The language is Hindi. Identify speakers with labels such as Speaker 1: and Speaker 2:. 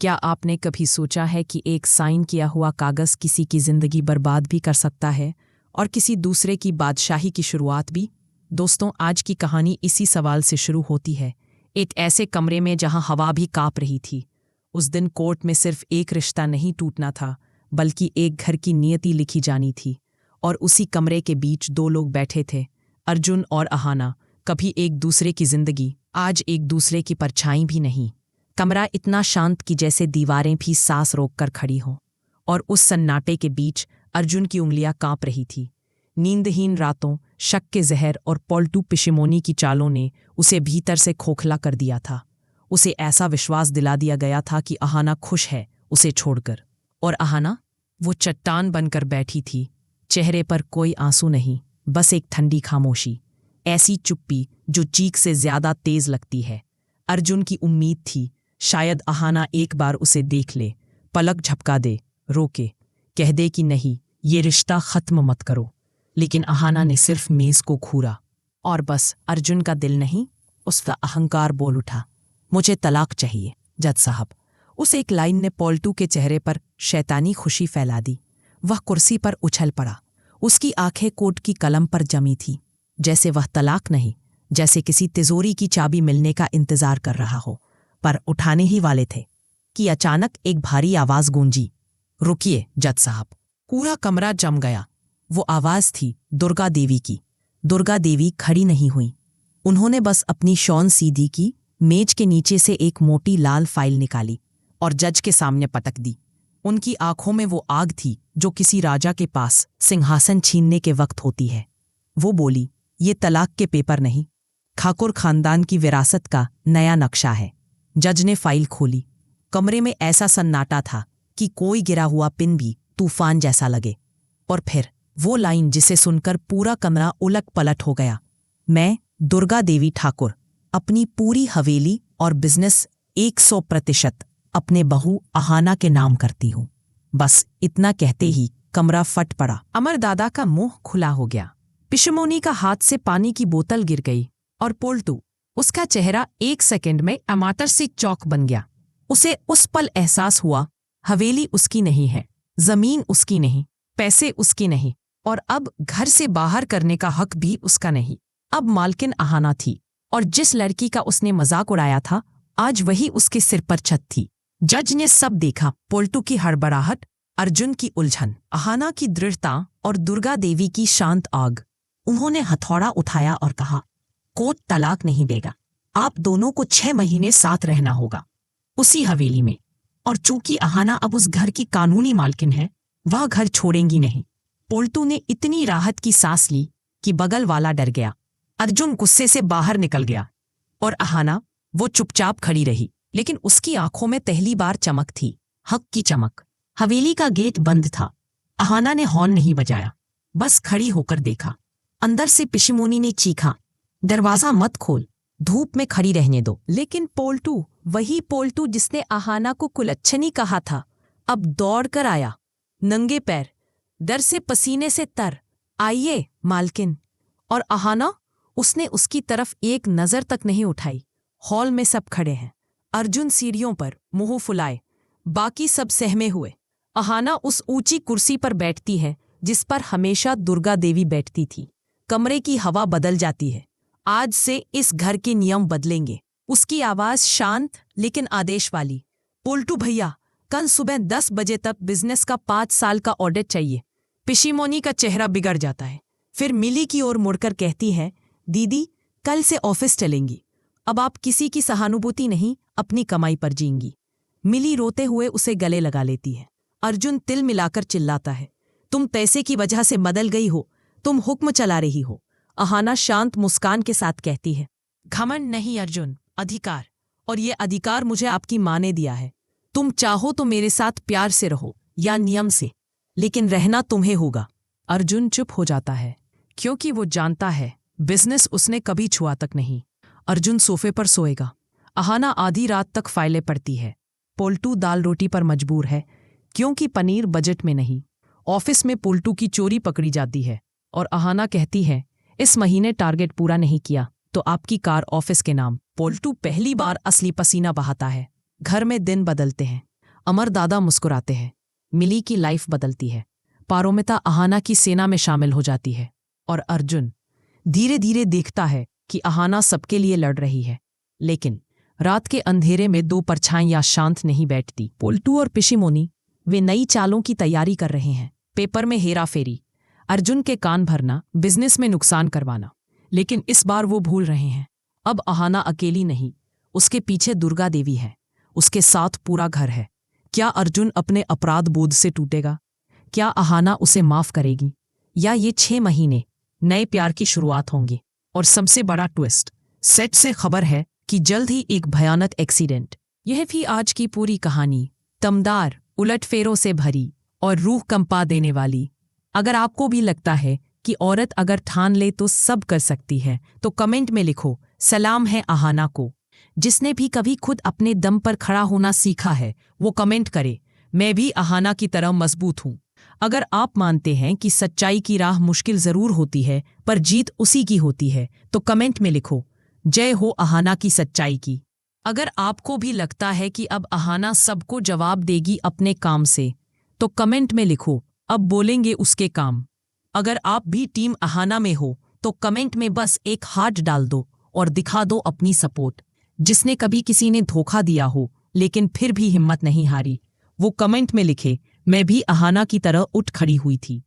Speaker 1: क्या आपने कभी सोचा है कि एक साइन किया हुआ कागज़ किसी की ज़िंदगी बर्बाद भी कर सकता है और किसी दूसरे की बादशाही की शुरुआत भी? दोस्तों, आज की कहानी इसी सवाल से शुरू होती है, एक ऐसे कमरे में जहां हवा भी काँप रही थी। उस दिन कोर्ट में सिर्फ एक रिश्ता नहीं टूटना था, बल्कि एक घर की नियति लिखी जानी थी। और उसी कमरे के बीच दो लोग बैठे थे, अर्जुन और अहाना, कभी एक दूसरे की जिंदगी, आज एक दूसरे की परछाई भी नहीं। कमरा इतना शांत कि जैसे दीवारें भी सांस रोककर खड़ी हों। और उस सन्नाटे के बीच अर्जुन की उंगलियां कांप रही थी। नींदहीन रातों, शक के जहर और पलटू पिशिमोनी की चालों ने उसे भीतर से खोखला कर दिया था। उसे ऐसा विश्वास दिला दिया गया था कि अहाना खुश है उसे छोड़कर। और अहाना, वो चट्टान बनकर बैठी थी, चेहरे पर कोई आंसू नहीं, बस एक ठंडी खामोशी, ऐसी चुप्पी जो चीख से ज्यादा तेज लगती है। अर्जुन की उम्मीद थी शायद अहाना एक बार उसे देख ले, पलक झपका दे, रोके, कह दे कि नहीं, ये रिश्ता खत्म मत करो। लेकिन अहाना ने सिर्फ मेज को घूरा और बस अर्जुन का दिल नहीं, उसका अहंकार बोल उठा, मुझे तलाक चाहिए जज साहब। उस एक लाइन ने पलटू के चेहरे पर शैतानी खुशी फैला दी। वह कुर्सी पर उछल पड़ा, उसकी आंखें कोट की कलम पर जमी थी, जैसे वह तलाक नहीं, जैसे किसी तिजोरी की चाबी मिलने का इंतजार कर रहा हो, पर उठाने ही वाले थे कि अचानक एक भारी आवाज गूंजी, रुकिए जज साहब। पूरा कमरा जम गया। वो आवाज थी दुर्गा देवी की। दुर्गा देवी खड़ी नहीं हुई, उन्होंने बस अपनी शॉन सीधी की, मेज के नीचे से एक मोटी लाल फाइल निकाली और जज के सामने पटक दी। उनकी आंखों में वो आग थी जो किसी राजा के पास सिंहासन छीनने के वक्त होती है। वो बोली, ये तलाक के पेपर नहीं, ठाकुर खानदान की विरासत का नया नक्शा है। जज ने फाइल खोली। कमरे में ऐसा सन्नाटा था कि कोई गिरा हुआ पिन भी तूफान जैसा लगे। और फिर वो लाइन जिसे सुनकर पूरा कमरा उलट पलट हो गया, मैं दुर्गा देवी ठाकुर अपनी पूरी हवेली और बिजनेस 100% अपने बहू अहाना के नाम करती हूँ। बस इतना कहते ही कमरा फट पड़ा। अमर दादा का मुंह खुला हो गया, पिशमोनी का हाथ से पानी की बोतल गिर गई और पलटू, उसका चेहरा एक सेकंड में टमाटर से चौक बन गया। उसे उस पल एहसास हुआ, हवेली उसकी नहीं है, जमीन उसकी नहीं, पैसे उसकी नहीं, और अब घर से बाहर करने का हक भी उसका नहीं। अब मालकिन अहाना थी, और जिस लड़की का उसने मजाक उड़ाया था, आज वही उसके सिर पर छत थी। जज ने सब देखा, पलटू की हड़बड़ाहट, अर्जुन की उलझन, अहाना की दृढ़ता और दुर्गा देवी की शांत आग। उन्होंने हथौड़ा उठाया और कहा, कोर्ट तलाक नहीं देगा, आप दोनों को 6 महीने साथ रहना होगा उसी हवेली में। और चूंकि अहाना अब उस घर की कानूनी मालकिन है, वह घर छोड़ेंगी नहीं। पलटू ने इतनी राहत की सांस ली कि बगल वाला डर गया। अर्जुन गुस्से से बाहर निकल गया और अहाना, वो चुपचाप खड़ी रही, लेकिन उसकी आंखों में पहली बार चमक थी, हक की चमक। हवेली का गेट बंद था। अहाना ने हॉर्न नहीं बजाया, बस खड़ी होकर देखा। अंदर से पिशिमोनी ने चीखा, दरवाजा मत खोल, धूप में खड़ी रहने दो। लेकिन पलटू, वही पलटू जिसने अहाना को कुलच्छनी कहा था, अब दौड़कर आया, नंगे पैर, डर से पसीने से तर। आइए मालकिन। और अहाना, उसने उसकी तरफ एक नजर तक नहीं उठाई। हॉल में सब खड़े हैं, अर्जुन सीढ़ियों पर मुंह फुलाए, बाकी सब सहमे हुए। अहाना उस ऊंची कुर्सी पर बैठती है जिस पर हमेशा दुर्गा देवी बैठती थी। कमरे की हवा बदल जाती है। आज से इस घर के नियम बदलेंगे। उसकी आवाज शांत लेकिन आदेश वाली, पलटू भैया, कल सुबह 10 बजे तक बिजनेस का 5 साल का ऑडिट चाहिए। पिशिमोनी का चेहरा बिगड़ जाता है, फिर मिली की ओर मुड़कर कहती है, दीदी, कल से ऑफिस चलेंगी, अब आप किसी की सहानुभूति नहीं, अपनी कमाई पर जींगी। मिली रोते हुए उसे गले लगा लेती है। अर्जुन तिल मिलाकर चिल्लाता है, तुम पैसे की वजह से बदल गई हो, तुम हुक्म चला रही हो। अहाना शांत मुस्कान के साथ कहती है, घमंड नहीं अर्जुन, अधिकार, और ये अधिकार मुझे आपकी माँ ने दिया है। तुम चाहो तो मेरे साथ प्यार से रहो या नियम से, लेकिन रहना तुम्हें होगा। अर्जुन चुप हो जाता है, क्योंकि वो जानता है बिजनेस उसने कभी छुआ तक नहीं। अर्जुन सोफे पर सोएगा। अहाना आधी रात तक फाइलें पढ़ती है। पलटू दाल रोटी पर मजबूर है, क्योंकि पनीर बजट में नहीं। ऑफिस में पलटू की चोरी पकड़ी जाती है और अहाना कहती है, इस महीने टारगेट पूरा नहीं किया तो आपकी कार ऑफिस के नाम। पलटू पहली बार असली पसीना बहाता है। घर में दिन बदलते हैं। अमर दादा मुस्कुराते हैं। मिली की लाइफ बदलती है। पारोमिता अहाना की सेना में शामिल हो जाती है और अर्जुन धीरे धीरे देखता है कि अहाना सबके लिए लड़ रही है। लेकिन रात के अंधेरे में दो परछाइयां शांत नहीं बैठती। पोल्टू और पिशिमोनी वे नई चालों की तैयारी कर रहे हैं। पेपर में हेरा फेरी, अर्जुन के कान भरना, बिजनेस में नुकसान करवाना। लेकिन इस बार वो भूल रहे हैं। अब अहाना अकेली नहीं, उसके पीछे दुर्गा देवी है, उसके साथ पूरा घर है। क्या अर्जुन अपने अपराध बोध से टूटेगा? क्या अहाना उसे माफ करेगी? या ये 6 महीने नए प्यार की शुरुआत होंगे? और सबसे बड़ा ट्विस्ट, सेट से खबर है कि जल्द ही एक भयानक एक्सीडेंट। यह भी आज की पूरी कहानी, दमदार, उलटफेरों से भरी और रूह कंपा देने वाली। अगर आपको भी लगता है कि औरत अगर ठान ले तो सब कर सकती है, तो कमेंट में लिखो, सलाम है अहाना को। जिसने भी कभी खुद अपने दम पर खड़ा होना सीखा है वो कमेंट करे, मैं भी अहाना की तरह मजबूत हूं। अगर आप मानते हैं कि सच्चाई की राह मुश्किल जरूर होती है पर जीत उसी की होती है, तो कमेंट में लिखो, जय हो अहाना की सच्चाई की। अगर आपको भी लगता है कि अब अहाना सबको जवाब देगी अपने काम से, तो कमेंट में लिखो, अब बोलेंगे उसके काम। अगर आप भी टीम अहाना में हो तो कमेंट में बस एक हार्ट डाल दो और दिखा दो अपनी सपोर्ट। जिसने कभी किसी ने धोखा दिया हो लेकिन फिर भी हिम्मत नहीं हारी, वो कमेंट में लिखे, मैं भी अहाना की तरह उठ खड़ी हुई थी।